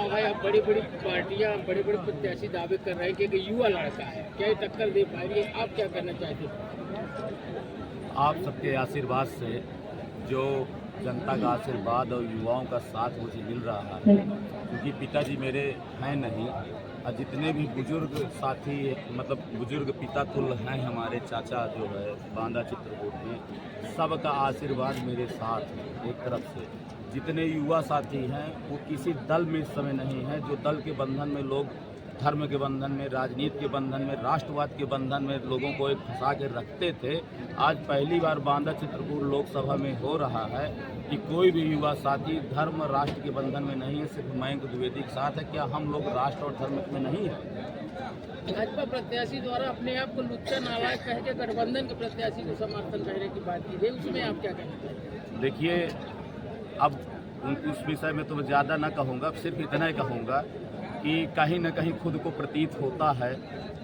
भाई अब बड़ी बड़ी पार्टियां बड़े बड़े प्रत्याशी दावे कर रहे हैं कि एक युवा लड़का है, क्या ये टक्कर दे पाएंगे? आप क्या करना चाहते हैं? आप सबके आशीर्वाद से, जो जनता का आशीर्वाद और युवाओं का साथ मुझे मिल रहा है, क्योंकि पिताजी मेरे हैं नहीं, और जितने भी बुजुर्ग साथी मतलब बुजुर्ग पिता कुल हैं हमारे, चाचा जो है बांदा चित्रकूट में, सबका आशीर्वाद मेरे साथ है। एक तरफ से जितने युवा साथी हैं वो किसी दल में इस समय नहीं है, जो दल के बंधन में लोग धर्म के बंधन में, राजनीति के बंधन में, राष्ट्रवाद के बंधन में लोगों को एक फंसा के रखते थे। आज पहली बार बांदा चित्रकूट लोकसभा में हो रहा है कि कोई भी युवा साथी धर्म राष्ट्र के बंधन में नहीं है, सिर्फ मयंक द्विवेदी के साथ है। क्या हम लोग राष्ट्र और धर्म में नहीं है? भाजपा प्रत्याशी द्वारा अपने आप को लुच्चा नालायक कह के गठबंधन के प्रत्याशी को समर्थन करने की बात की गई, उसमें आप क्या कहना चाहिए? देखिए, अब उस विषय में तो मैं ज़्यादा ना कहूँगा, सिर्फ इतना ही कहूँगा कि कहीं न कहीं खुद को प्रतीत होता है,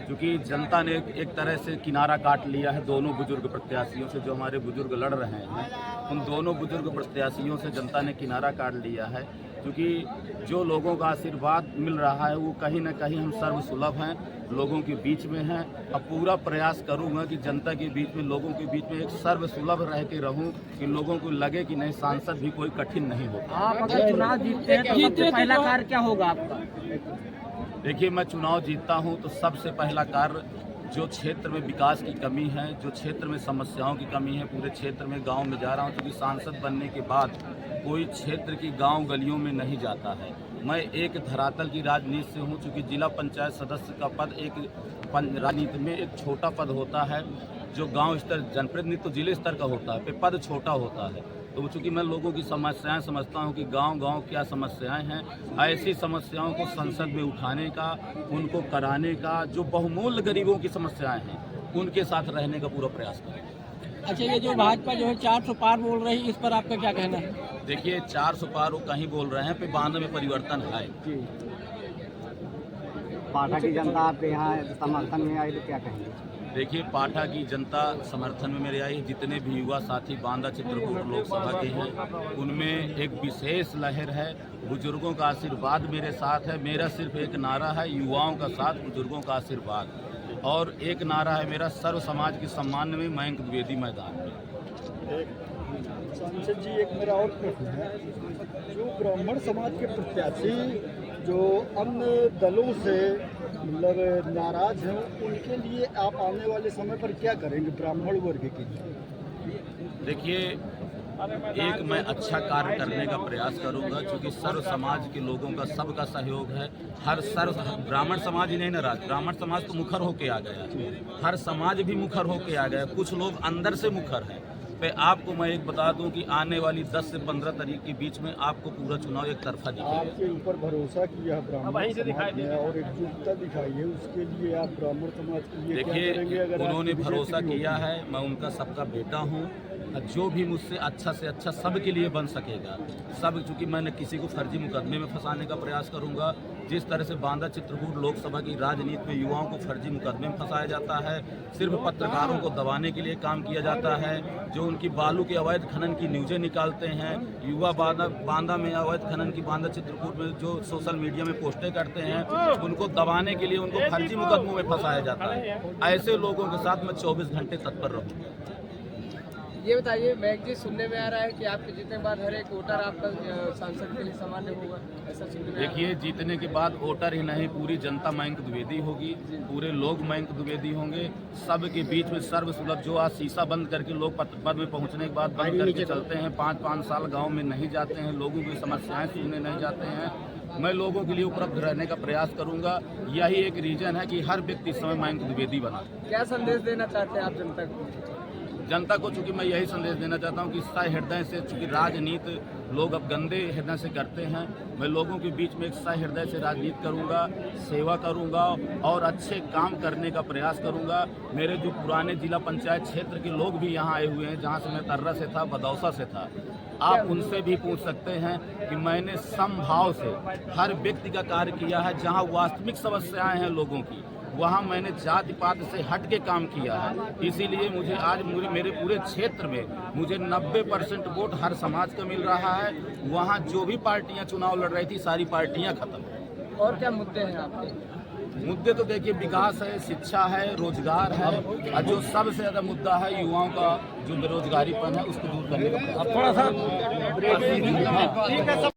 क्योंकि जनता ने एक तरह से किनारा काट लिया है दोनों बुजुर्ग प्रत्याशियों से। जो हमारे बुजुर्ग लड़ रहे हैं, उन दोनों बुजुर्ग प्रत्याशियों से जनता ने किनारा काट लिया है, क्योंकि जो लोगों का आशीर्वाद मिल रहा है वो कहीं न कहीं हम सर्वसुलभ हैं, लोगों के बीच में हैं। अब पूरा प्रयास करूंगा कि जनता के बीच में, लोगों के बीच में एक सर्वसुलभ रह के रहूं, कि लोगों को लगे कि नहीं, सांसद भी कोई कठिन नहीं होता। आप अगर चुनाव जीतते हैं तो सबसे पहला कार्य क्या होगा आपका? देखिए, मैं चुनाव जीतता हूं तो सबसे पहला कार्य, जो क्षेत्र में विकास की कमी है, जो क्षेत्र में समस्याओं की कमी है, पूरे क्षेत्र में गांव में जा रहा हूं, क्योंकि सांसद बनने के बाद कोई क्षेत्र की गांव गलियों में नहीं जाता है। मैं एक धरातल की राजनीति से हूं, क्योंकि जिला पंचायत सदस्य का पद एक राजनीति में एक छोटा पद होता है, जो गांव स्तर, जनप्रतिनिधि तो जिले स्तर का होता है, पे पद छोटा होता है। तो चूँकि मैं लोगों की समस्याएं समझता हूं कि गांव-गांव क्या समस्याएं हैं, ऐसी समस्याओं को संसद में उठाने का, उनको कराने का, जो बहुमूल्य गरीबों की समस्याएं हैं उनके साथ रहने का पूरा प्रयास करें। अच्छा, ये जो भाजपा जो है 400 पार बोल रही है, इस पर आपका क्या कहना है? देखिए, 400 पार वो कहीं बोल रहे हैं, पे बांदा में परिवर्तन है। पाठा की जनता आपके यहाँ समर्थन में आई तो क्या कहेंगे? देखिए, पाठा की जनता समर्थन में मेरे आई। जितने भी युवा साथी बांदा चित्रकूट लोकसभा के हैं, उनमें एक विशेष लहर है। बुजुर्गों का आशीर्वाद मेरे साथ है। मेरा सिर्फ एक नारा है, युवाओं का साथ, बुजुर्गों का आशीर्वाद। और एक नारा है मेरा, सर्व समाज के सम्मान में मयंक द्विवेदी मैदान में। सांसद जी, एक मेरा और प्रश्न है, जो ब्राह्मण समाज के प्रत्याशी जो अन्य दलों से मतलब नाराज हैं, उनके लिए आप आने वाले समय पर क्या करेंगे ब्राह्मण वर्ग के लिए? देखिए, एक मैं अच्छा कार्य करने का प्रयास करूंगा, क्योंकि सर्व समाज के लोगों का सबका सहयोग है। हर सर्व ब्राह्मण समाज ही नहीं नाराज, ब्राह्मण समाज तो मुखर होके आ गया, हर समाज भी मुखर होके आ गया, कुछ लोग अंदर से मुखर हैं। पे आपको मैं एक बता दूं कि आने वाली 10 से 15 तारीख के बीच में आपको पूरा चुनाव एक तरफा दिखेगा। आपके ऊपर भरोसा किया ब्राह्मण समाज ने और एकजुटता दिखाई है, उसके लिए आप ब्राह्मण समाज के लिए क्या करेंगे? देखिए, उन्होंने भरोसा किया है, मैं उनका सबका बेटा हूँ। जो भी मुझसे अच्छा से अच्छा सबके लिए बन सकेगा, सब, चूँकि मैंने किसी को फर्जी मुकदमे में फंसाने का प्रयास करूँगा। जिस तरह से बांदा चित्रकूट लोकसभा की राजनीति में युवाओं को फर्जी मुकदमे में फंसाया जाता है, सिर्फ पत्रकारों को दबाने के लिए काम किया जाता है, जो उनकी बालू के अवैध खनन की न्यूज़ें निकालते हैं, युवा बांदा में अवैध खनन की, बांदा चित्रकूट में जो सोशल मीडिया में पोस्टें करते हैं, उनको दबाने के लिए उनको फर्जी मुकदमों में फंसाया जाता है। ऐसे लोगों के साथ मैं 24 घंटे तत्पर रहूँगा। ये बताइए, मैक जी, सुनने में आ रहा है कि आपके जीतने के बाद हर एक वोटर आपका सांसद के लिए सामान्य होगा, ऐसा सुनने में? देखिए, जीतने के बाद वोटर ही नहीं, पूरी जनता मयंक द्विवेदी होगी, पूरे लोग मयंक द्विवेदी होंगे। सबके बीच में सर्वसुलभ, जो आज शीशा बंद करके लोग पद में पहुंचने के बाद बंद करके चलते हैं, 5-5 साल गाँव में नहीं जाते हैं, लोगों की समस्याएं सुनने नहीं जाते हैं, मैं लोगों के लिए उपलब्ध रहने का प्रयास करूंगा। यही एक रीजन है कि हर व्यक्ति इस समय मयंक द्विवेदी बना। क्या संदेश देना चाहते हैं आप जनता को? जनता को चूँकि मैं यही संदेश देना चाहता हूँ कि सही हृदय से, चूँकि राजनीति लोग अब गंदे हृदय से करते हैं, मैं लोगों के बीच में एक सही हृदय से राजनीति करूँगा, सेवा करूँगा और अच्छे काम करने का प्रयास करूँगा। मेरे जो पुराने जिला पंचायत क्षेत्र के लोग भी यहाँ आए हुए हैं, जहाँ से मैं तर्रा से था, बदौसा से था, आप उनसे भी पूछ सकते हैं कि मैंने समभाव से हर व्यक्ति का कार्य किया है। जहाँ वास्तविक समस्याएं हैं लोगों की, वहाँ मैंने जाति पात से हट के काम किया है। इसीलिए मुझे आज मेरे पूरे क्षेत्र में मुझे 90% वोट हर समाज का मिल रहा है। वहाँ जो भी पार्टियाँ चुनाव लड़ रही थी सारी पार्टियाँ खत्म। और क्या मुद्दे हैं आपके? मुद्दे तो देखिए विकास है, शिक्षा है, रोजगार है, और जो सबसे ज्यादा मुद्दा है युवाओं का जो बेरोजगारीपन है उसको दूर करने का प्रयास। थोड़ा सा